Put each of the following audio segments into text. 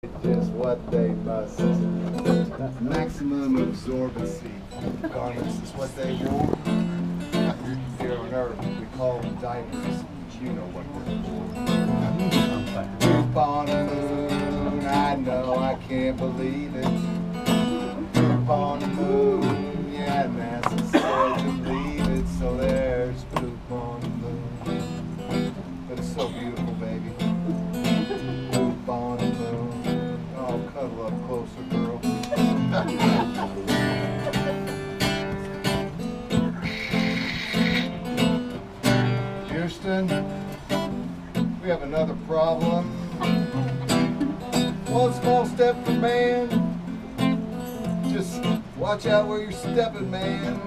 Just what they must. Maximum absorbency. Garments is what they wore. Here on Earth, we call them diapers. You know what they're for. Up on the moon, I know I can't believe it. Up on the moon, yeah, NASA said to leave it. So there's poop on the moon. But it's so beautiful, baby. Poop on the moon. Oh, cuddle up closer, girl. Houston, we have another problem. One small step for man. Just watch out where you're stepping, man.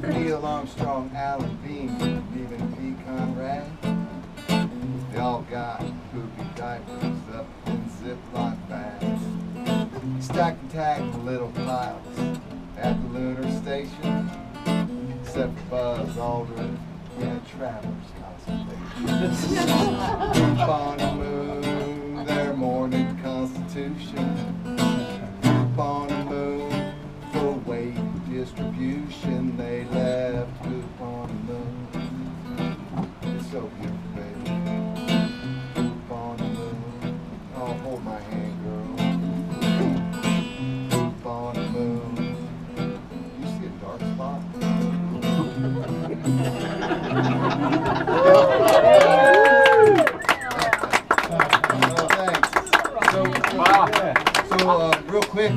Neil Armstrong, Alan Bean, even P. Conrad. They all got poopy diapers up in Ziploc bags. Stacked and tagged in little piles at the lunar station. Except for Buzz Aldrin, yeah, Traveler's Constellation. Up on the moon, their morning constitution. Up on the moon, for weight distribution, they left poop on the moon. It's so beautiful, baby. Poop on the moon. Oh, hold my hand, girl. Poop on the moon. You see a dark spot? Real quick,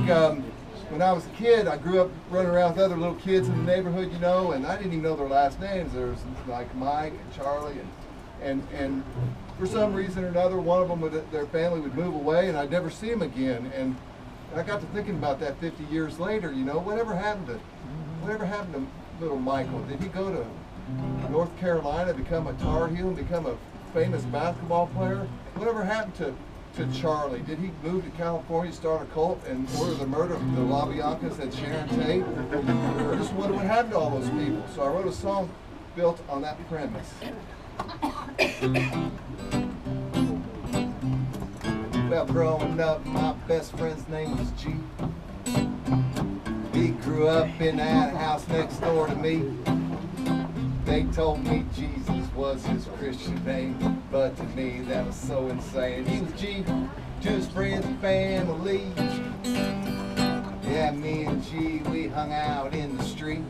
when I was a kid, I grew up running around with other little kids in the neighborhood, you know, and I didn't even know their last names. There was like Mike and Charlie, and for some reason or another, one of them, their family would move away, and I'd never see them again. And I got to thinking about that 50 years later, you know, whatever happened to little Michael? Did he go to North Carolina, become a Tar Heel, and become a famous basketball player? Whatever happened to Charlie? Did he move to California, start a cult, and order the murder of the LaBiancas and Sharon Tate? I just wonder what happened to all those people. So I wrote a song built on that premise. Well, growing up, my best friend's name was G. He grew up in that house next door to me. They told me Jesus was his Christian name, but to me that was so insane. He was G to his friends and family. Yeah, me and G, we hung out in the street.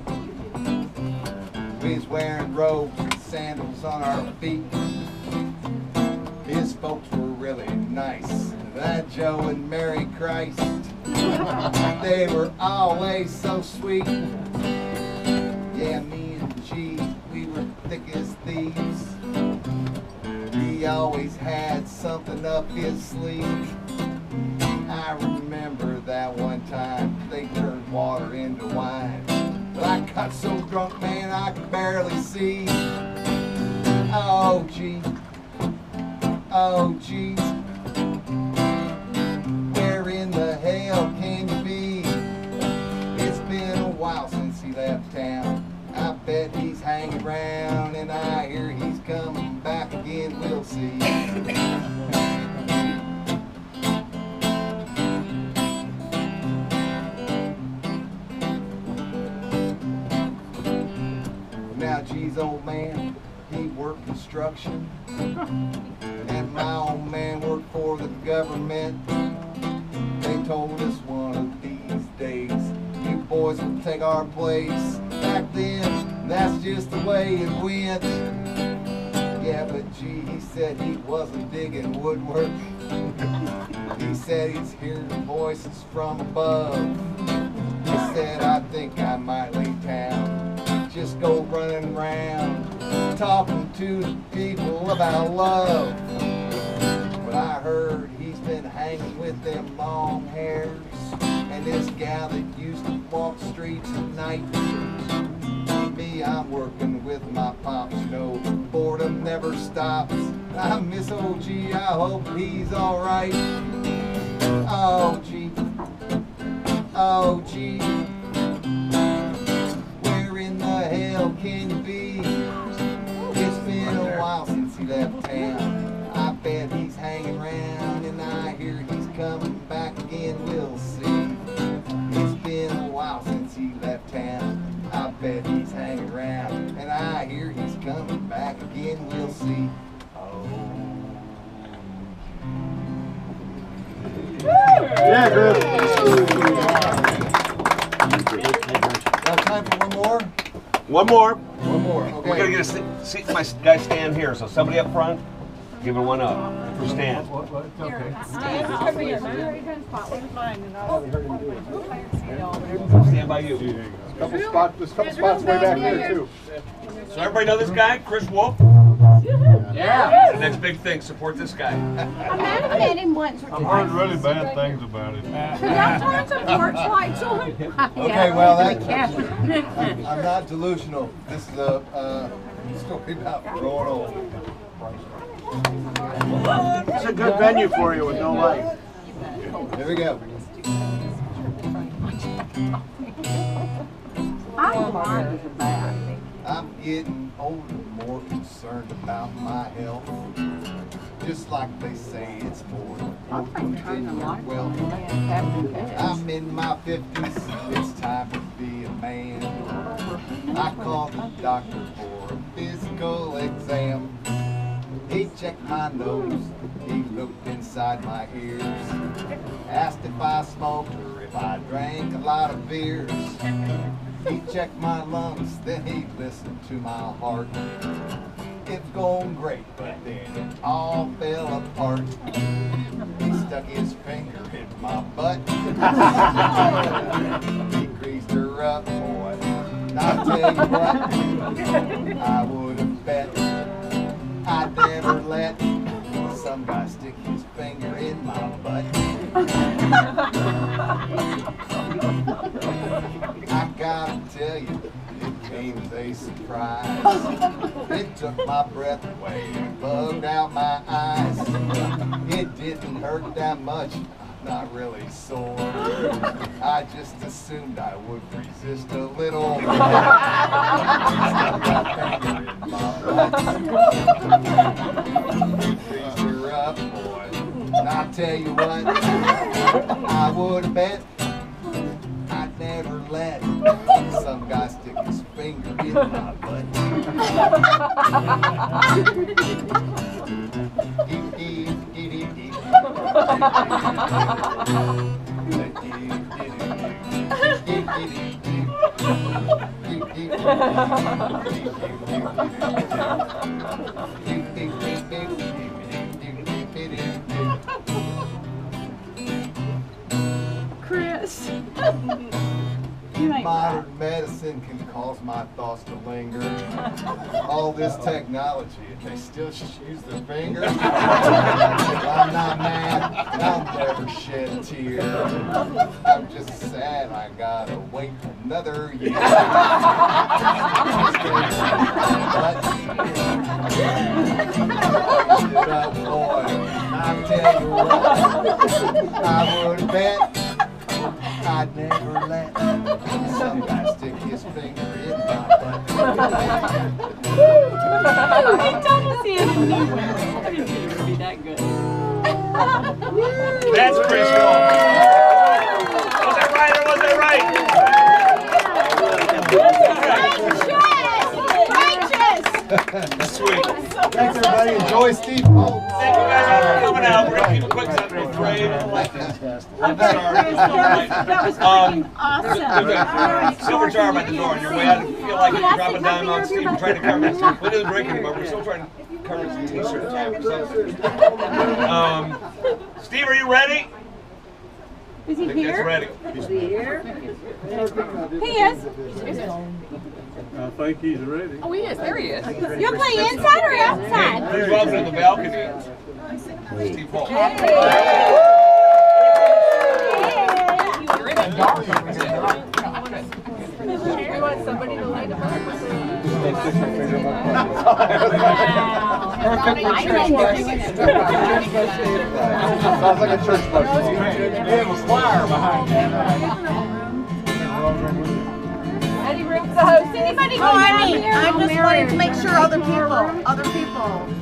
We was wearing robes and sandals on our feet. His folks were really nice. That Joe and Mary Christ, they were always so sweet. Yeah, me and G, we were thick as thieves. He always had something up his sleeve. I remember that one time they turned water into wine. But I got so drunk, man, I could barely see. Oh, G. Oh, G. Where in the hell can you be? It's been a while since he left town. I bet he's hanging around, and I hear he's coming back again. We'll see. Now G's old man, he worked construction, and my old man worked for the government. They told us one of these days, you boys will take our place. Back then, that's just the way it went. Yeah, but gee, he said he wasn't digging woodwork. He said he's hearing voices from above. He said, I think I might leave town, just go running around, talking to the people about love. But I heard he's been hanging with them long hairs, and this gal that used to walk streets at night. Me, I'm working with my pops, you know, boredom never stops. I miss OG, I hope he's alright. OG, OG, where in the hell can you be? It's been a while since he left town. I bet he's hanging around, and I hear he's coming back again. We'll see. It's been a while since he left town. I bet he's hanging around, and I hear he's coming back again. We'll see. Oh. Yeah, Chris. Got time for one more? One more. One more. Okay. We're gonna get a seat. My guys stand here, so somebody up front, give it one up for Stan. Stand by you. There's a couple spots way back there too. So everybody know this guy, Chris Wolf? Yeah. The next big thing, support this guy. I met him once or I've twice. heard really bad things about him. Y'all turn some porch lights on. Okay, well, I'm not delusional. This is a story about growing old. It's a good venue for you with no light. Here we go. I'm getting older, more concerned about my health. Just like they say, it's for the well. I'm in my 50s, it's time to be a man. I called the doctor for a physical exam. He checked my nose, he looked inside my ears, asked if I smoked or if I drank a lot of beers. He checked my lungs, then he listened to my heart. It was going great, but then it all fell apart. He stuck his finger in my butt. He greased her up, boy. And I'll tell you what, I would have bet I'd never let some guy stick his finger in my butt. I gotta tell you, it came as a surprise. It took my breath away and bugged out my eyes. It didn't hurt that much, not really sore. I just assumed I would resist a little. Stuck my finger in my butt. Freeze her up, boy. And I'll tell you what, I would have bet I'd never let some guy stick his finger in my butt. Chris. Modern medicine can cause my thoughts to linger. All this technology, and they still just use their fingers. I'm not mad, and I'll never shed a tear. I'm just sad I gotta wait another year. But boy, I tell you what, I would bet I'd never let some guy stick his finger in my butt. He double seeing him nowhere. I didn't think it would be that good. That's Chris Wolf. Was that right or was that right? Righteous! Sweet. Thanks everybody. Enjoy Steve Poltz. Thank you guys all for coming out. We're going to keep it quick because I'm afraid. I'm sorry. That was awesome. Silver jar by the door on your way out. If you feel like you drop a dime on Steve and try to cover it. We didn't drink it, but we're still trying to cover some t-shirt time or something. Steve, are you ready? Is he I think that's here? ready. He is. I think he's ready. Oh, he is. There he is. You'll play inside or outside? Please welcome to the balcony, Steve Poltz. You're in a dark over here. You want somebody to light him up? Sounds like a church bus. We have a choir behind him. Any room to host? Anybody go down here? I'm just wanting to make sure other people,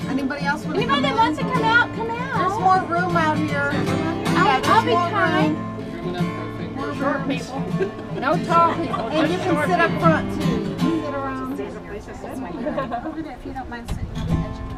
anybody else want to Anybody come that in? wants to come out, come out. There's more more room out here. I'll be kind. We're short people. No tall people. And you can sit up front too. You can sit around. Over there, if you don't mind sitting on the edge of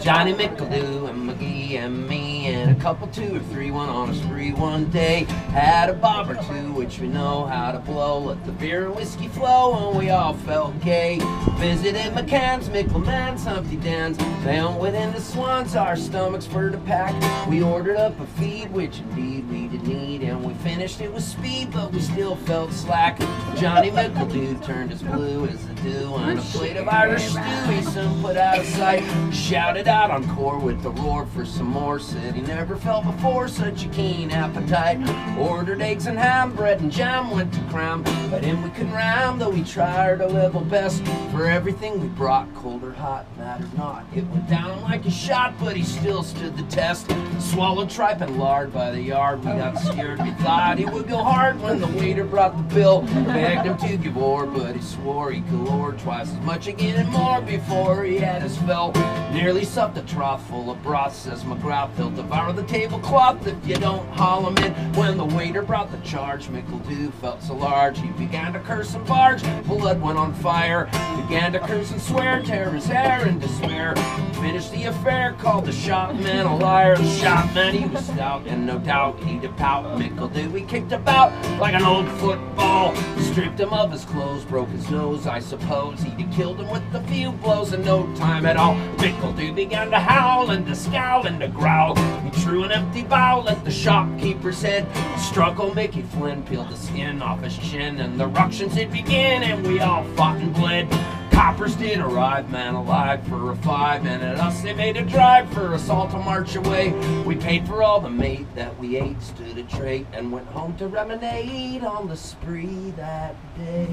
Johnny McAdoo and McGee and me and a couple, 2 or 3 went on a spree one day. Had a bob or two, which we know how to blow. Let the beer and whiskey flow, and we all felt gay. Visited McCann's, Mickleman's, Humpty Dan's. Then within the Swans, our stomachs for the pack. We ordered up a feed, which indeed we did need, and we finished it with speed, but we still felt slack. Johnny McAdoo turned as blue as the dew on a plate of Irish stew. He soon put out of sight, shouted out encore with the roar for some more. Said he never felt before such a keen appetite. Ordered eggs and ham, bread and jam, went to cram, but him we couldn't rhyme, though we tried our level best. For everything we brought, cold or hot, mattered not. It went down like a shot, but he still stood the test. Swallowed tripe and lard by the yard. We got scared, we thought he would go hard when the waiter brought the bill. Begged him to give more, but he swore he could lord twice as much again and more before he had his fill. Nearly supped a trough full of broth, says McGrath. He'll devour the tablecloth if you don't haul him in. When the waiter brought the charge, McAdoo felt so large, he began to curse and barge. Blood went on fire, began to curse and swear, tear his hair in despair. Finished the affair, called the shopman a liar. The shopman, he was stout, and no doubt he'd have pout. McAdoo, he kicked about like an old football. Stripped him of his clothes, broke his nose, I suppose. He'd have killed him with a few blows in no time at all. McAdoo began to howl and to scowl and to growl. He drew an empty bow, let the shopkeeper's head struggle. Mickey Flynn peeled the skin off his chin, and the ructions did begin, and we all fought and bled. Coppers did arrive, man alive, for a 5, and at us they made a drive for us all to march away. We paid for all the mate that we ate, stood a trait, and went home to remonade on the spree that day.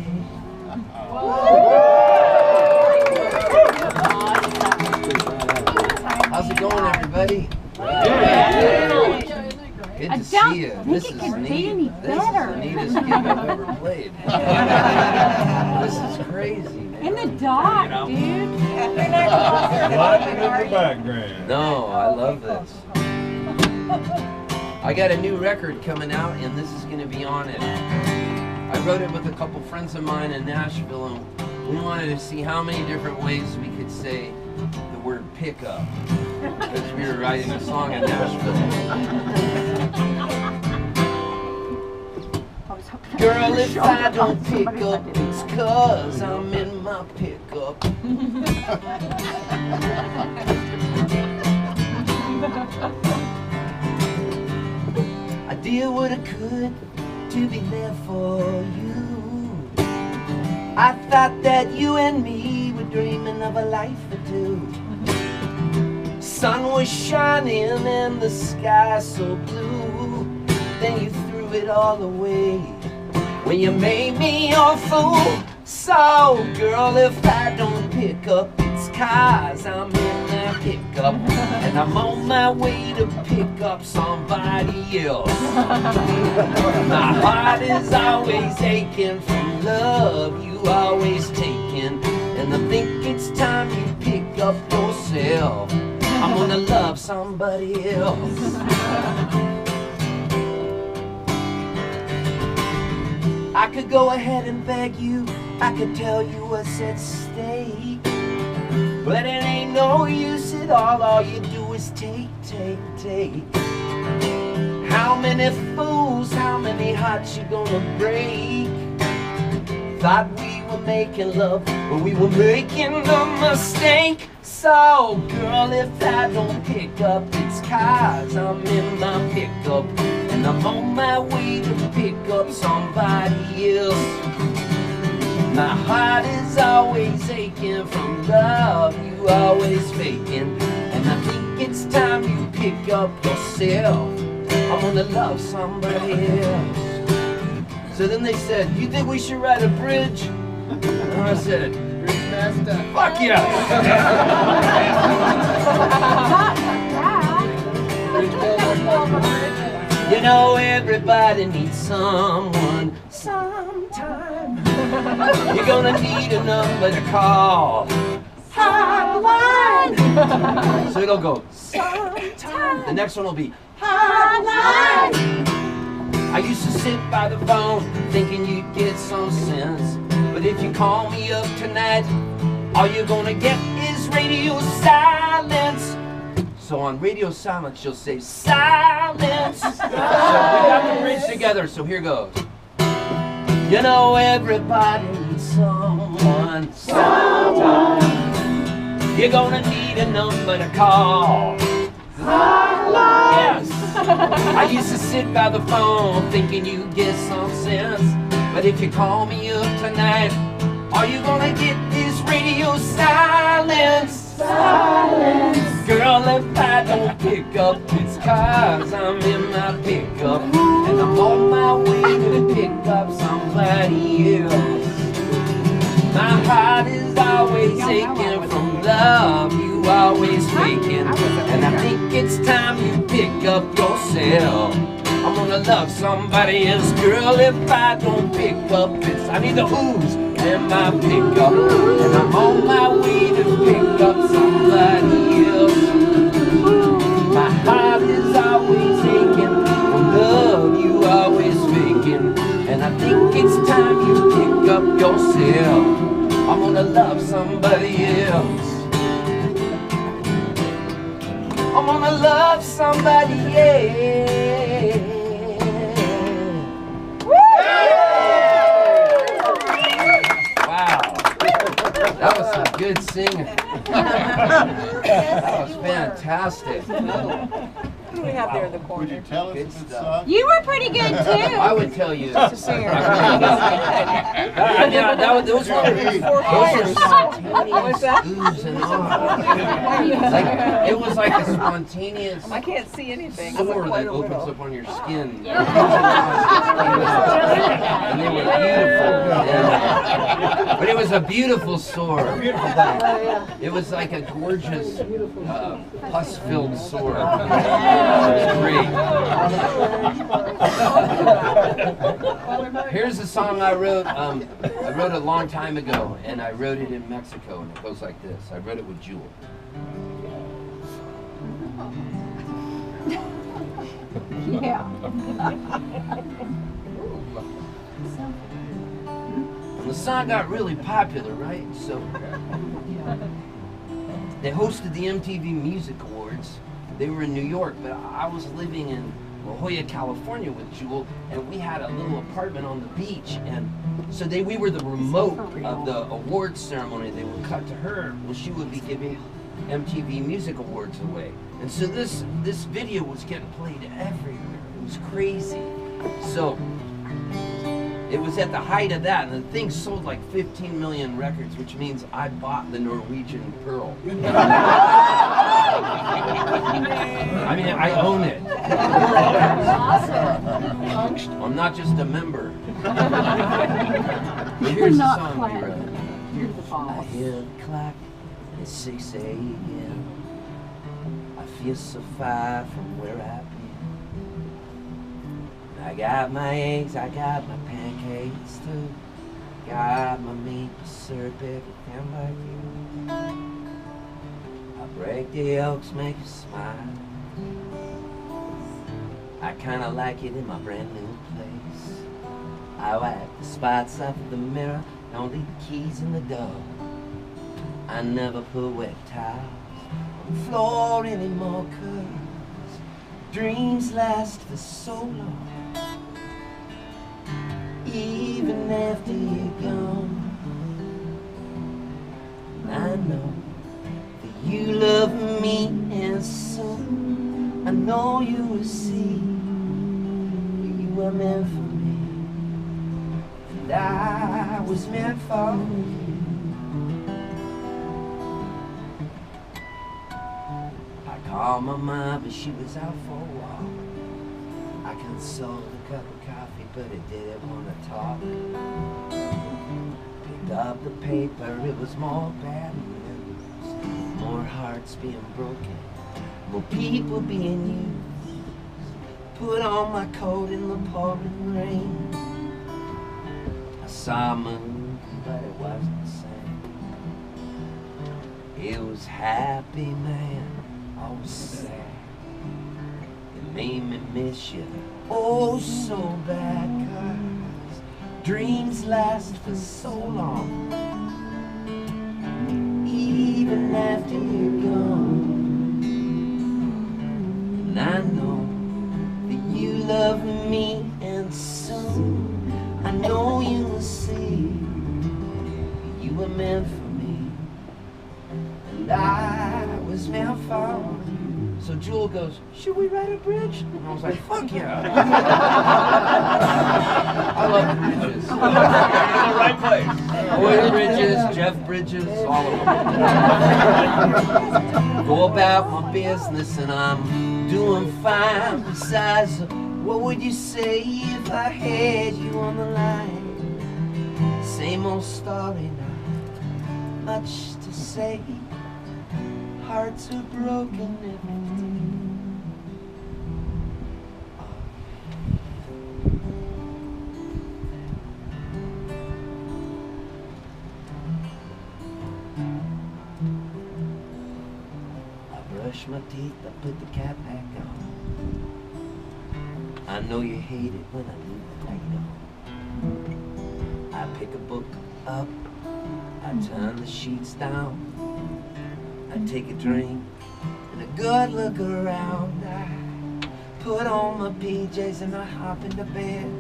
How's it going, everybody? Good to see you. This is neat. This is the neatest gig I've ever played. This is crazy. In the dark, dude. Lighting in the background. No, I love this. I got a new record coming out, and this is going to be on it. I wrote it with a couple friends of mine in Nashville, and we wanted to see how many different ways we could say the word pickup, because we were writing a song in Nashville. Girl, if I don't pick up, it's 'cause I'm in my pickup. I did what I could to be there for you. I thought that you and me were dreaming of a life or two. Sun was shining and the sky so blue. Then you threw it all away when you made me your fool. So, girl, if I don't pick up, it's 'cause I'm in my pickup, and I'm on my way to pick up somebody else. My heart is always aching from love you always taking, and I think it's time you pick up yourself. I'm gonna love somebody else. I could go ahead and beg you, I could tell you what's at stake, but it ain't no use at all you do is take, take, take. How many fools, how many hearts you gonna break? Thought we were making love, but we were making a mistake. So, girl, if I don't pick up, it's 'cause I'm in my pickup, and I'm on my way to pick up somebody else. My heart is always aching from love you always faking, and I think it's time you pick up yourself. I'm gonna love somebody else. So then they said, you think we should write a bridge? And I said, fuck yeah! You know everybody needs someone sometime. You're gonna need a number to call. So it'll go, sometime. The next one will be, hotline. I used to sit by the phone thinking you'd get some sense. But if you call me up tonight, all you're gonna get is radio silence. So on radio silence, you'll say silence. So we got the bridge together, so here goes. You know everybody needs someone sometime. You're gonna need a number to call. Yes. I used to sit by the phone thinking you'd get some sense. But if you call me up tonight, all you're gonna get is radio silence. Silence. Girl, if I don't pick up, it's 'cause I'm in my pickup and I'm on my way to pick up somebody else. My heart is always aching from love, you always faking, and I think it's time you pick up yourself. I'm gonna love somebody else, girl, if I don't pick up, I need the ooze in my pickup, and I'm on my way to pick up somebody else. My heart is always aching from love, you always faking, and I think it's time you pick up yourself. I'm gonna love somebody else. I'm gonna love somebody else. Wow, that was some good singing. That was fantastic. What do we have there in the corner? Would you tell us Good if it's stuff. You were pretty good too. I would tell you. Just a singer. Those were spontaneous oohs and ahs. Like, it was like a spontaneous I can't see anything. sore that opens up on your skin. And they were beautiful. Yeah. But it was a beautiful sore. It was like a gorgeous, pus-filled sore. It was great. Here's a song I wrote. I wrote a long time ago, and I wrote it in Mexico, and it goes like this. I wrote it with Jewel. Yeah. And the song got really popular, right? So they hosted the MTV Music Awards. They were in New York, but I was living in La Jolla, California with Jewel, and we had a little apartment on the beach, and so we were the remote of the awards ceremony. They would cut to her, well, she would be giving MTV Music Awards away. And so this video was getting played everywhere. It was crazy. So it was at the height of that, and the thing sold like 15 million records, which means I bought the Norwegian Pearl. I mean, I own it. I'm not just a member. But here's the song we wrote. I hear the clock at 6 a.m. I feel so far from where I've been. I got my eggs, I got my pancakes too. Got my maple syrup, everything like you. I break the yolks, make you smile. I kinda like it in my brand new place. I wipe the spots off the mirror, don't leave the keys in the door. I never put wet towels on the floor anymore, 'cause dreams last for so long. Even after you're gone, I know that you love me, and soon I know you will see you were meant for me, and I was meant for you. I called my mom, but she was out for a walk. I consoled a cup of coffee, but it didn't want to talk. Picked up the paper, it was more bad news. More hearts being broken, more people being used. Put on my coat in the pouring rain. I saw a moon, but it wasn't the same. It was happy, man, I was sad. It made me miss you, oh so bad, 'cause dreams last for so long, even after you're gone. And I know that you love me, and soon I know you will see you were meant for me, and I was meant for you. So Jewel goes, should we write a bridge? And I was like, fuck yeah. I love bridges. You're in the right place. Boyd Bridges, Jeff Bridges, all of them. Go about my business and I'm doing fine. Besides, what would you say if I had you on the line? Same old story now, much to say. Hearts are broken every day. I brush my teeth, I put the cap back on. I know you hate it when I leave the light on. I pick a book up, I turn the sheets down. I take a drink and a good look around. I put on my PJs and I hop into bed.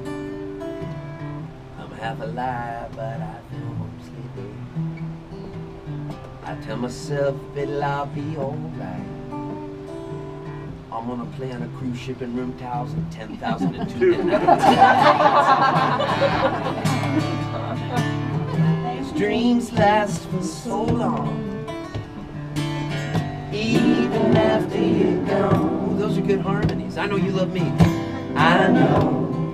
I'm half alive, but I feel mostly dead. I tell myself it'll all be alright. I'm gonna play on a cruise ship in room towels and 10,002 These dreams last for so long, even after you're gone. Ooh, those are good harmonies. I know you love me. I know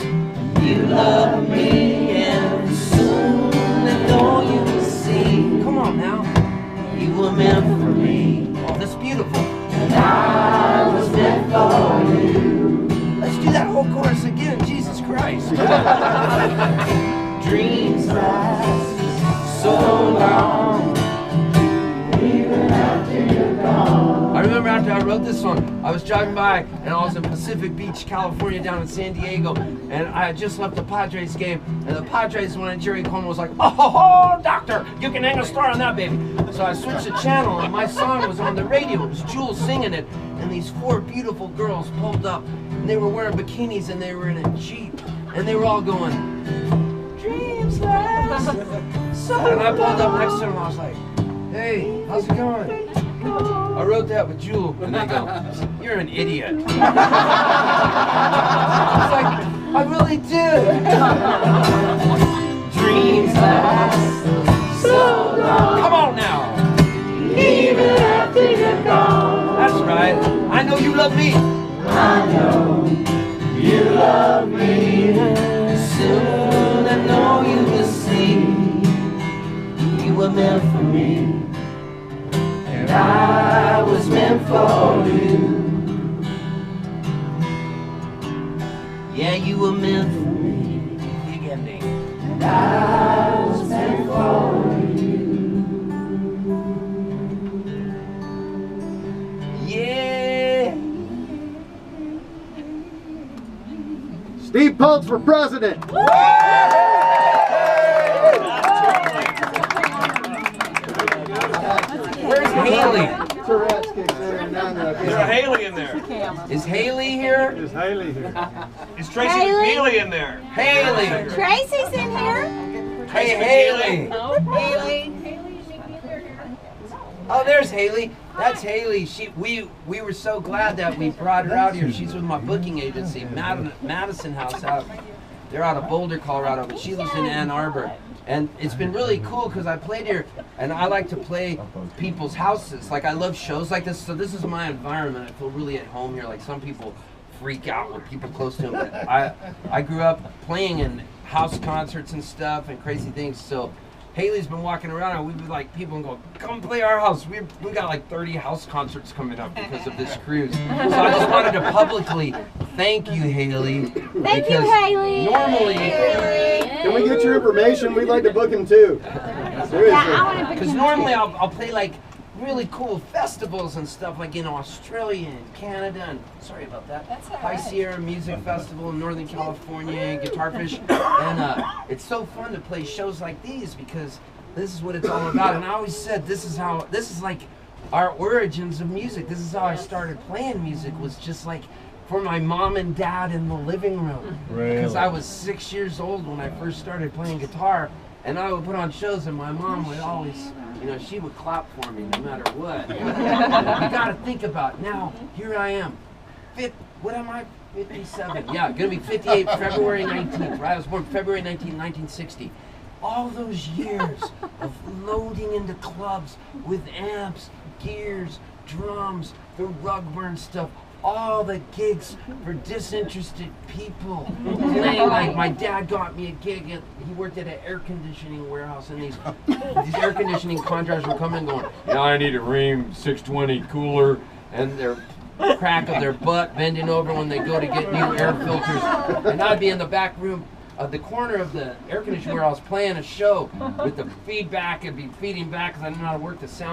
you love me, and soon I know you will see. Come on now. You were meant for me. Oh, that's beautiful. And I was meant for you. Let's do that whole chorus again. Jesus Christ. Dreams last so long, even after you're gone. I remember after I wrote this song, I was driving by and I was in Pacific Beach, California, down in San Diego, and I had just left the Padres game, and the Padres won, and Jerry Coleman was like, oh, doctor, you can hang a star on that, baby. So I switched the channel, and my song was on the radio. It was Jewel singing it, and these four beautiful girls pulled up, and they were wearing bikinis, and they were in a Jeep, and they were all going, dreams last. And I pulled up next to them, and I was like, hey, how's it going? I wrote that with Jewel, and they go, you're an idiot. I was like, I really did. Dreams last so long. Come on now. Even after you're gone. That's right. I know you love me. I know you love me. Soon I know you will see. You were meant for me. And I was meant for you. Yeah, you were meant for me. You get me. And I was meant for you. Yeah. Steve Poltz for president. Where's Haley? Tourette's kicks in and down there. There's a Haley in there. Is Haley here? Is Haley here? Is Tracy Haley? McNeely in there? Haley. Tracy's in here. Hey, Haley. Haley. Oh, there's Haley. That's Haley. We were so glad that we brought her out here. She's with my booking agency, Madison House out. They're out of Boulder, Colorado, but she lives in Ann Arbor. And it's been really cool because I played here, and I like to play people's houses. Like, I love shows like this, so this is my environment. I feel really at home here. Like, some people freak out with people close to them, but I grew up playing in house concerts and stuff and crazy things. So Haley's been walking around, and we'd be like, people and go, come play our house. We got like 30 house concerts coming up because of this cruise. So I just wanted to publicly thank you, Haley. Thank you, Haley. Normally, Can we get your information? We'd like to book him too. Seriously. because normally I'll play like really cool festivals and stuff like in Australia and Canada and sorry about that. That's all High right. Sierra Music Festival in Northern California, Guitarfish, and it's so fun to play shows like these because this is what it's all about. And I always said this is like our origins of music. This is how I started playing music, was just like for my mom and dad in the living room. Because I was 6 years old when I first started playing guitar, and I would put on shows and my mom would always, you know, she would clap for me no matter what. You gotta think about, now, here I am. What am I? 57. Yeah, gonna be 58 February 19th, right? I was born February 19th, 1960. All those years of loading into clubs with amps, gears, drums, the rug burn stuff, all the gigs for disinterested people. Playing, like my dad got me a gig at, he worked at an air conditioning warehouse, and these air conditioning contractors were coming going, yeah, I need a Ream 620 cooler, and they're crack of their butt bending over when they go to get new air filters. And I'd be in the back room of the corner of the air conditioning warehouse playing a show with the feedback and be feeding back because I didn't know how to work the sound.